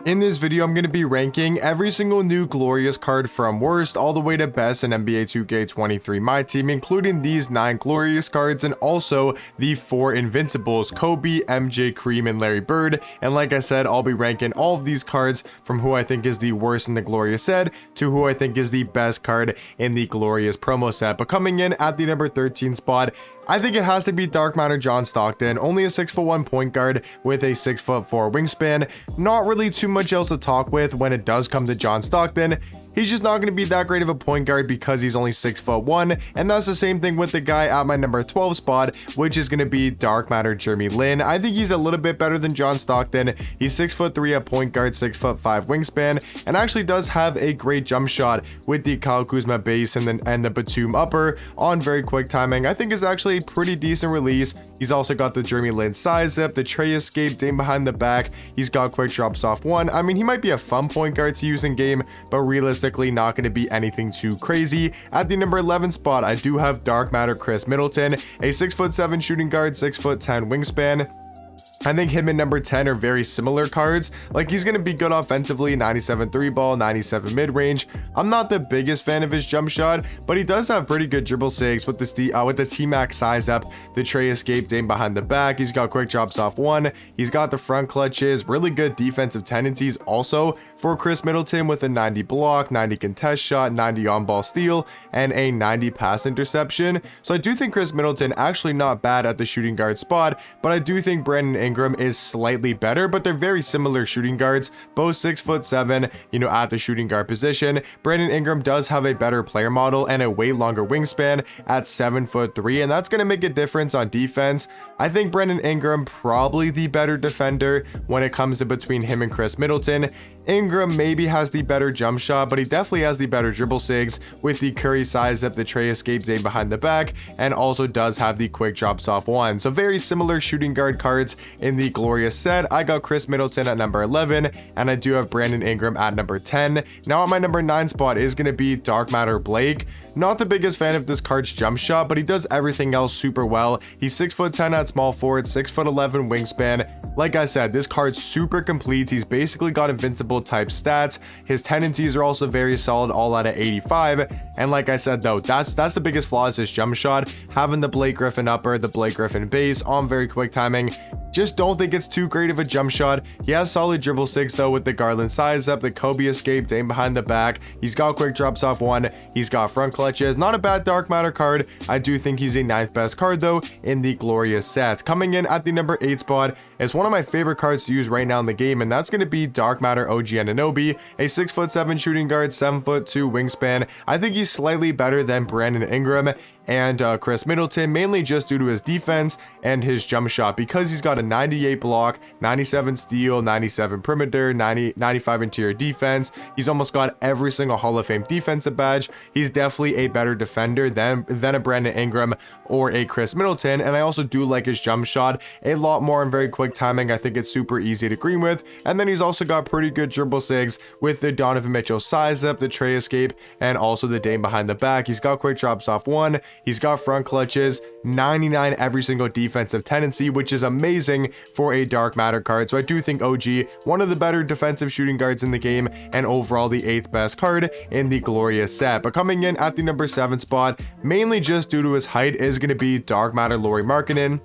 In this video, I'm going to be ranking every single new glorious card from worst all the way to best in NBA 2K23 My Team, including these 9 glorious cards and also the 4 invincibles, Kobe, MJ, Kareem, and Larry Bird. And like I said, I'll be ranking all of these cards from who I think is the worst in the glorious set to who I think is the best card in the glorious promo set. But coming in at the number 13 spot, I think it has to be Dark Matter John Stockton, only a 6'1" point guard with a 6'4" wingspan. Not really too much else to talk with when it does come to John Stockton. He's just not going to be that great of a point guard because he's only 6'1", and that's the same thing with the guy at my number 12 spot, which is going to be Dark Matter Jeremy Lin. I think he's a little bit better than John Stockton. He's 6'3" at point guard, 6'5" wingspan, and actually does have a great jump shot with the Kyle Kuzma base and the Batum upper on very quick timing. I think is actually a pretty decent release. He's also got the Jeremy Lin size zip, the tray escape, Dame behind the back. He's got quick drops off 1. I mean, he might be a fun point guard to use in game, but realistically not going to be anything too crazy. At the number 11 spot, I do have Dark Matter Chris Middleton, a 6'7" shooting guard, 6'10" wingspan. I think him and number 10 are very similar cards. Like, he's going to be good offensively, 97 3 ball, 97 mid-range. I'm not the biggest fan of his jump shot, but he does have pretty good dribble saves with the T-Max size up, the tray escape, Dame behind the back. He's got quick drops off 1. He's got the front clutches, really good defensive tendencies also for Chris Middleton with a 90 block, 90 contest shot, 90 on-ball steal, and a 90 pass interception. So I do think Chris Middleton actually not bad at the shooting guard spot, but I do think Brandon Ingram is slightly better, but they're very similar shooting guards, both 6'7", at the shooting guard position. Brandon Ingram does have a better player model and a way longer wingspan at 7'3", and that's going to make a difference on defense. I think Brandon Ingram probably the better defender when it comes to between him and Chris Middleton. Ingram maybe has the better jump shot, but he definitely has the better dribble sigs with the Curry size up, the tray escape, Dame behind the back, and also does have the quick drops off 1. So very similar shooting guard cards in the glorious set. I got Chris Middleton at number 11, and I do have Brandon Ingram at number 10. Now at my number 9 spot is going to be Dark Matter Blake. Not the biggest fan of this card's jump shot, but he does everything else super well. He's 6'10" at small forward, 6'11" wingspan. Like I said, this card's super complete. He's basically got invincible type stats. His tendencies are also very solid, all out of 85. And like I said though, that's the biggest flaw is his jump shot. Having the Blake Griffin upper, the Blake Griffin base on very quick timing. Just don't think it's too great of a jump shot. He has solid dribble 6 though with the Garland size up, the Kobe escape, Dame behind the back. He's got quick drops off 1. He's got front clutches. Not a bad Dark Matter card. I do think he's a 9th best card though in the glorious set. Coming in at the number 8 spot is one of my favorite cards to use right now in the game, and that's going to be Dark Matter OG Anunoby, a 6'7" shooting guard, 7'2" wingspan. I think he's slightly better than Brandon Ingram and Chris Middleton, mainly just due to his defense and his jump shot, because he's got a 98 block, 97 steal, 97 perimeter, 95 interior defense. He's almost got every single Hall of Fame defensive badge. He's definitely a better defender than a Brandon Ingram or a Chris Middleton, and I also do like his jump shot a lot more in very quick timing. I think it's super easy to green with, and then he's also got pretty good dribble sigs with the Donovan Mitchell size up, the tray escape, and also the Dame behind the back. He's got quick drops off 1. He's got front clutches, 99 every single defensive tendency, which is amazing for a Dark Matter card. So I do think OG, one of the better defensive shooting guards in the game, and overall the 8th best card in the glorious set. But coming in at the number 7 spot, mainly just due to his height, is going to be Dark Matter Lauri Markkanen,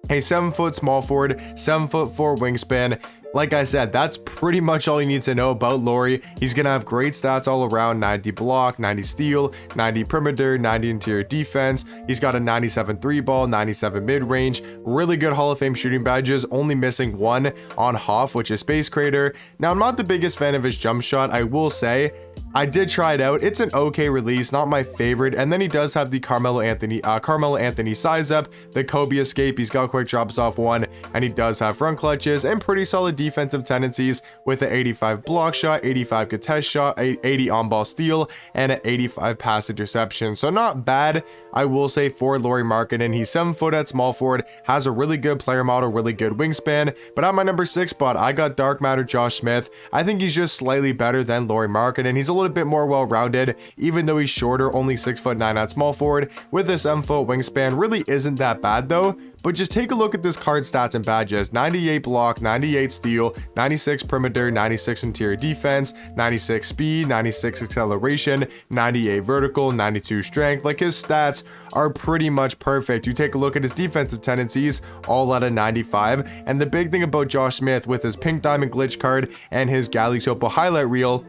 a 7' small forward, 7'4" wingspan. Like I said, that's pretty much all you need to know about Lauri. He's going to have great stats all around, 90 block, 90 steal, 90 perimeter, 90 interior defense. He's got a 97 3 ball, 97 mid-range, really good Hall of Fame shooting badges, only missing 1 on Hoff, which is Space Crater. Now, I'm not the biggest fan of his jump shot, I will say. I did try it out. It's an okay release, not my favorite. And then he does have the Carmelo Anthony size up, the Kobe escape. He's got quick drops off 1, and he does have front clutches and pretty solid defensive tendencies with an 85 block shot, 85 contest shot, 80 on-ball steal, and an 85 pass interception. So not bad, I will say, for Lauri Markkanen. He's 7 foot at small forward, has a really good player model, really good wingspan. But at my number 6 spot, I got Dark Matter Josh Smith. I think he's just slightly better than Lauri Markkanen. He's a little little bit more well-rounded, even though he's shorter, only 6'9" at small forward, with a 7-foot wingspan. Really isn't that bad though. But just take a look at this card stats and badges. 98 block, 98 steal, 96 perimeter, 96 interior defense, 96 speed, 96 acceleration, 98 vertical, 92 strength. Like, his stats are pretty much perfect. You take a look at his defensive tendencies, all at a 95. And the big thing about Josh Smith with his pink diamond glitch card and his Galley Topo highlight reel,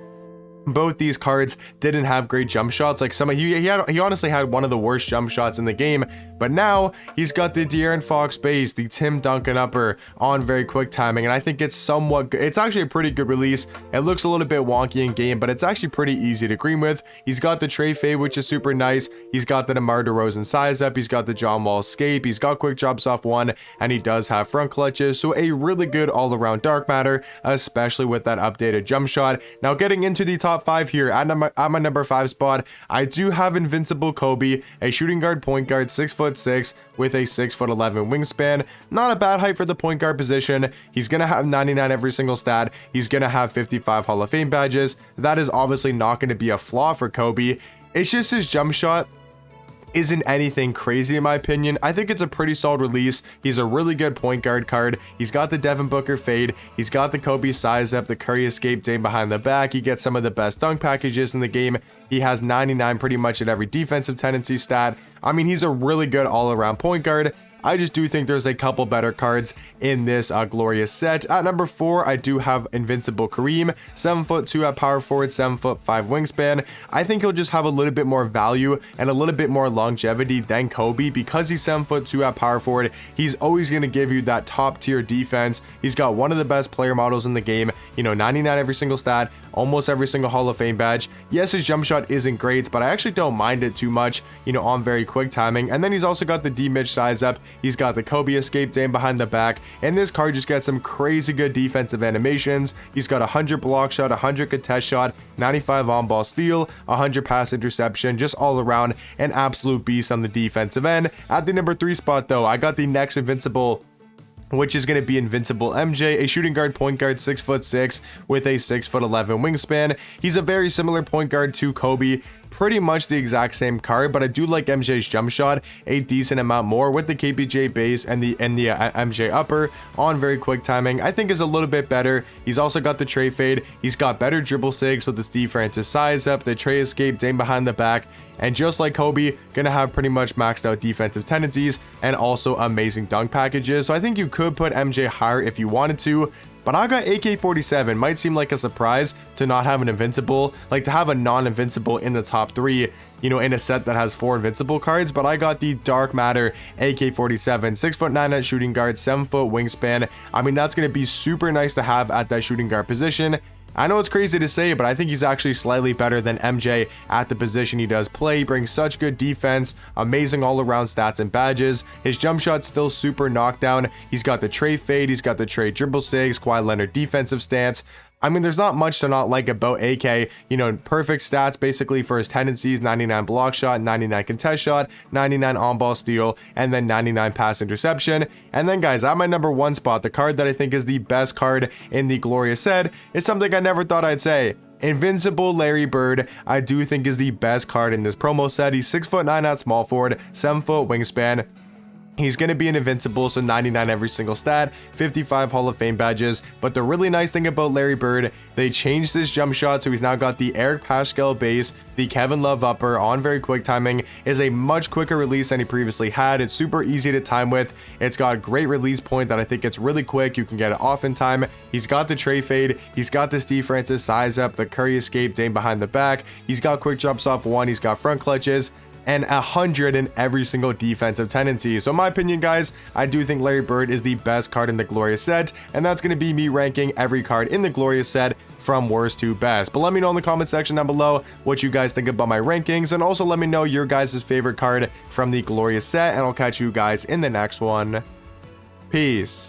both these cards didn't have great jump shots. Like, he honestly had one of the worst jump shots in the game. But now he's got the De'Aaron Fox base, the Tim Duncan upper on very quick timing, and I think it's somewhat good. It's actually a pretty good release. It looks a little bit wonky in game, but it's actually pretty easy to green with. He's got the Trey fade, which is super nice. He's got the DeMar DeRozan size up. He's got the John Wall escape. He's got quick drops off one, and he does have front clutches. So a really good all-around dark matter, especially with that updated jump shot. Now, getting into the top 5 here, at my number 5 spot, I do have Invincible Kobe, a shooting guard, point guard, 6'6" with a 6'11" wingspan. Not a bad height for the point guard position. He's gonna have 99 every single stat. He's gonna have 55 Hall of Fame badges. That is obviously not gonna be a flaw for Kobe. It's just his jump shot isn't anything crazy in my opinion. I think it's a pretty solid release. He's a really good point guard card. He's got the Devin Booker fade. He's got the Kobe size up, the Curry escape Dame behind the back. He gets some of the best dunk packages in the game. He has 99 pretty much at every defensive tendency stat. I mean, he's a really good all-around point guard. I just do think there's a couple better cards in this glorious set. At number 4, I do have Invincible Kareem, 7'2" at power forward, 7'5" wingspan. I think he'll just have a little bit more value and a little bit more longevity than Kobe because he's 7'2" at power forward. He's always going to give you that top tier defense. He's got one of the best player models in the game. 99 every single stat, almost every single Hall of Fame badge. Yes, his jump shot isn't great, but I actually don't mind it too much, on very quick timing. And then he's also got the D-Mitch size up. He's got the Kobe escape Dame behind the back, and this card just gets some crazy good defensive animations. He's got 100 block shot, 100 contest shot, 95 on ball steal, 100 pass interception, just all around an absolute beast on the defensive end. At the number 3 spot though, I got the next Invincible, which is going to be Invincible MJ, a shooting guard, point guard, 6'6" with a 6'11" wingspan. He's a very similar point guard to Kobe, pretty much the exact same card, but I do like MJ's jump shot a decent amount more with the KPJ base and the MJ upper on very quick timing. I think is a little bit better. He's also got the Trey fade. He's got better dribble sigs with the Steve Francis size up, the Trey escape, Dame behind the back, and just like Kobe, gonna have pretty much maxed out defensive tendencies and also amazing dunk packages. So I think you could put MJ higher if you wanted to, but I got AK-47. Might seem like a surprise to not have an Invincible, like to have a non-Invincible in the top 3, in a set that has 4 Invincible cards, but I got the Dark Matter AK-47, 6'9" at shooting guard, 7-foot wingspan. I mean, that's going to be super nice to have at that shooting guard position. I know it's crazy to say, but I think he's actually slightly better than MJ at the position he does play. He brings such good defense, amazing all-around stats and badges. His jump shot's still super knockdown. He's got the Trey fade, he's got the Trey dribble sigs, Kawhi Leonard defensive stance. I mean, there's not much to not like about AK. Perfect stats basically for his tendencies: 99 block shot, 99 contest shot, 99 on-ball steal, and then 99 pass interception. And then, guys, at my number 1 spot, the card that I think is the best card in the glorious set is something I never thought I'd say. Invincible Larry Bird, I do think is the best card in this promo set. He's 6'9" at small forward, 7-foot wingspan. He's going to be an Invincible, so 99 every single stat, 55 Hall of Fame badges. But the really nice thing about Larry Bird, they changed his jump shot, so he's now got the Eric Paschall base, the Kevin Love upper on very quick timing, is a much quicker release than he previously had. It's super easy to time with. It's got a great release point that I think it's really quick. You can get it off in time. He's got the Trey fade. He's got the Steve Francis size up, the Curry escape, Dame behind the back. He's got quick drops off one. He's got front clutches, and 100 in every single defensive tendency. So in my opinion, guys, I do think Larry Bird is the best card in the glorious set, and that's going to be me ranking every card in the glorious set from worst to best. But let me know in the comment section down below what you guys think about my rankings, and also let me know your guys' favorite card from the glorious set, and I'll catch you guys in the next one. Peace.